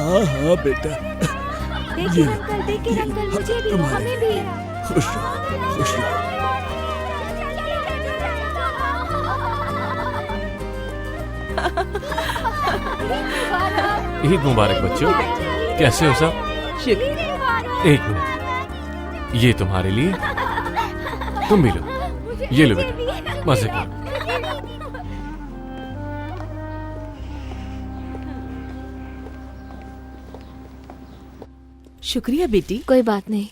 हाँ हाँ बेटा, देखिए अंकल, देखिए अंकल, मुझे भी, हमें भी। खुश रहो, खुश रहो। ईद मुबारक बच्चों, कैसे हो सब? एक मिनट, ये तुम्हारे लिए, तुम भी लो, ये लो बेटा, मजे करो। शुक्रिया बेटी। कोई बात नहीं।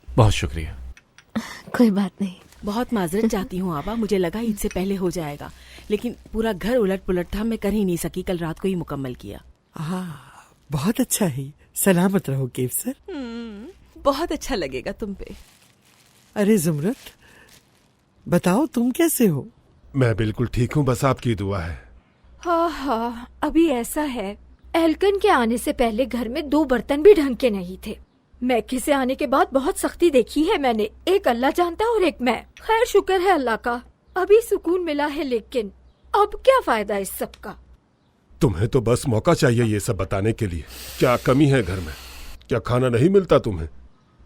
बहुत शुक्रिया। कोई बात नहीं। बहुत माजरत चाहती हूँ आबा, मुझे लगा ईद से पहले हो जाएगा, लेकिन पूरा घर उलट पुलट था, मैं कर ही नहीं सकी, कल रात को ही मुकम्मल किया। हाँ, बहुत अच्छा है। सलामत रहो केवसर। बहुत अच्छा लगेगा तुम पे। अरे जुमरत, बताओ तुम कैसे हो? मैं बिल्कुल ठीक हूँ, बस आपकी दुआ है। हाँ हाँ, अभी ऐसा है, एल्कन के आने से पहले घर में 2 बर्तन भी ढंग के नहीं थे। मैके से आने के बाद बहुत सख्ती देखी है मैंने, एक अल्लाह जानता और एक मैं। खैर शुक्र है अल्लाह का, अभी सुकून मिला है, लेकिन अब क्या फायदा इस सब का। तुम्हें तो बस मौका चाहिए ये सब बताने के लिए। क्या कमी है घर में? क्या खाना नहीं मिलता तुम्हें?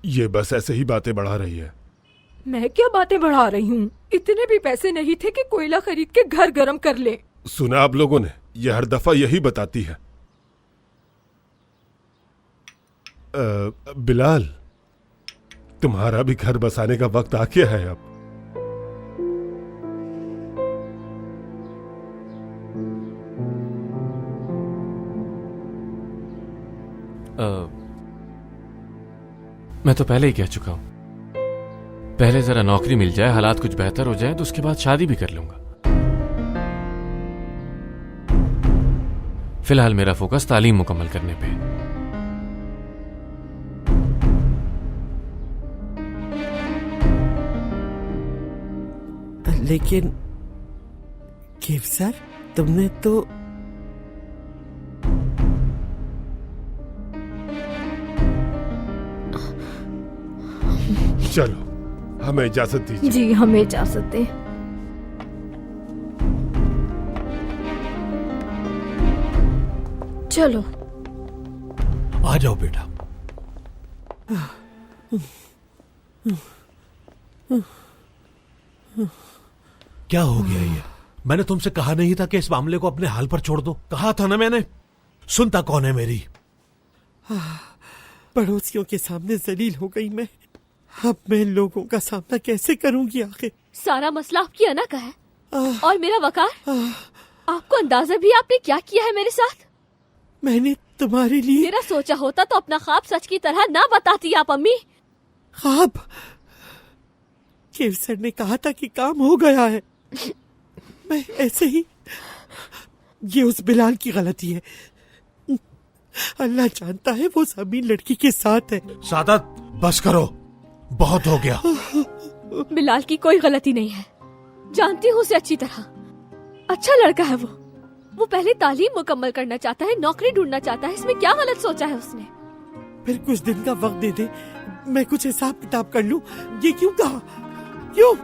ये बस ऐसे ही बातें बढ़ा रही है। मैं क्या बातें बढ़ा रही हूँ? इतने भी पैसे नहीं थे कि कोयला खरीद के घर गर्म कर ले। सुना आप लोगों ने, ये हर दफा यही बताती है। बिलाल, तुम्हारा भी घर बसाने का वक्त आ गया है अब। मैं तो पहले ही कह चुका हूं, पहले जरा नौकरी मिल जाए, हालात कुछ बेहतर हो जाए, तो उसके बाद शादी भी कर लूंगा। फिलहाल मेरा फोकस तालीम मुकम्मल करने पे है। लेकिन केवसर, तुमने तो चलो, हमें इजाजत दीजिए। जी हमें इजाजत दे। चलो आ जाओ बेटा। क्या हो गया ये? मैंने तुमसे कहा नहीं था कि इस मामले को अपने हाल पर छोड़ दो? कहा था ना मैंने। सुनता कौन है मेरी? पड़ोसियों के सामने जलील हो गई मैं। अब मैं लोगों का सामना कैसे करूंगी आखिर? सारा मसला आपकी अना का है और मेरा वकार। आपको अंदाजा भी आपने क्या किया है मेरे साथ? मैंने तुम्हारे लिए मेरा सोचा होता तो अपना ख्वाब सच की तरह ना बताती आप अम्मी। ख्वाब? केवसर ने कहा था कि काम हो गया है। मैं ऐसे ही, ये उस बिलाल की गलती है। अल्लाह जानता है वो सभी लड़की के साथ है। सादत, बस करो, बहुत हो गया। बिलाल की कोई गलती नहीं है, जानती हूँ उसे अच्छी तरह। अच्छा लड़का है वो पहले तालीम मुकम्मल करना चाहता है, नौकरी ढूंढना चाहता है, इसमें क्या गलत सोचा है उसने? फिर कुछ दिन का वक्त दे दे, मैं कुछ हिसाब किताब कर लूं। ये क्यों कहा? क्यों?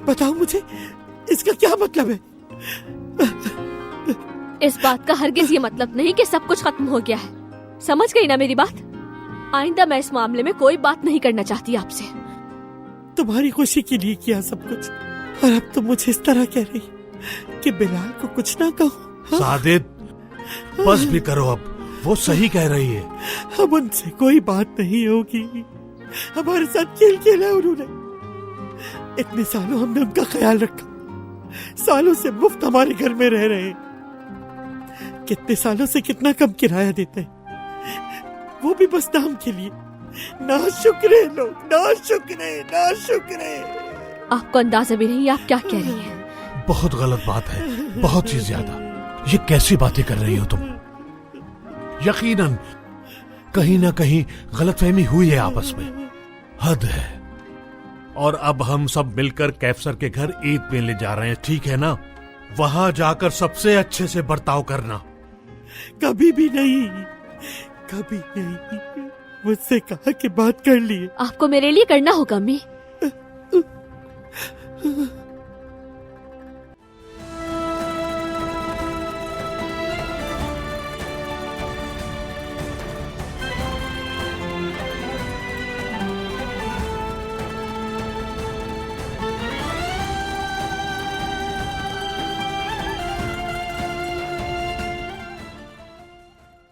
बताओ मुझे, इसका क्या मतलब है? इस बात का हरगिज ये मतलब नहीं कि सब कुछ खत्म हो गया है। समझ गई ना मेरी बात? आइंदा मैं इस मामले में कोई बात नहीं करना चाहती आपसे। तुम्हारी खुशी के लिए किया सब कुछ, और अब तुम मुझे इस तरह कह रही कि बिलाल को कुछ ना कहो। सादिद, बस भी करो अब, वो सही कह रही है। अब उनसे कोई बात नहीं होगी। हमारे साथ खेल खेला उन्होंने। इतने सालों हमने उनका ख्याल रखा, सालों से मुफ्त हमारे घर में रह रहे हैं। कितने सालों से कितना कम किराया देते हैं, वो भी बस नाम के लिए। ना शुक्रे लोग, ना शुक्रे, ना शुक्रे। आपको अंदाजा भी नहीं आप क्या कह रही हैं। बहुत गलत बात है, बहुत ही ज्यादा। ये कैसी बातें कर रही हो तुम? यकीनन कहीं ना कहीं गलतफहमी हुई है आपस में, हद है। और अब हम सब मिलकर कैफसर के घर ईद में ले जा रहे हैं, ठीक है ना? वहां जाकर सबसे अच्छे से बर्ताव करना। कभी भी नहीं, कभी नहीं। मुझसे कहा कि बात कर लिए। आपको मेरे लिए करना होगा अम्मी।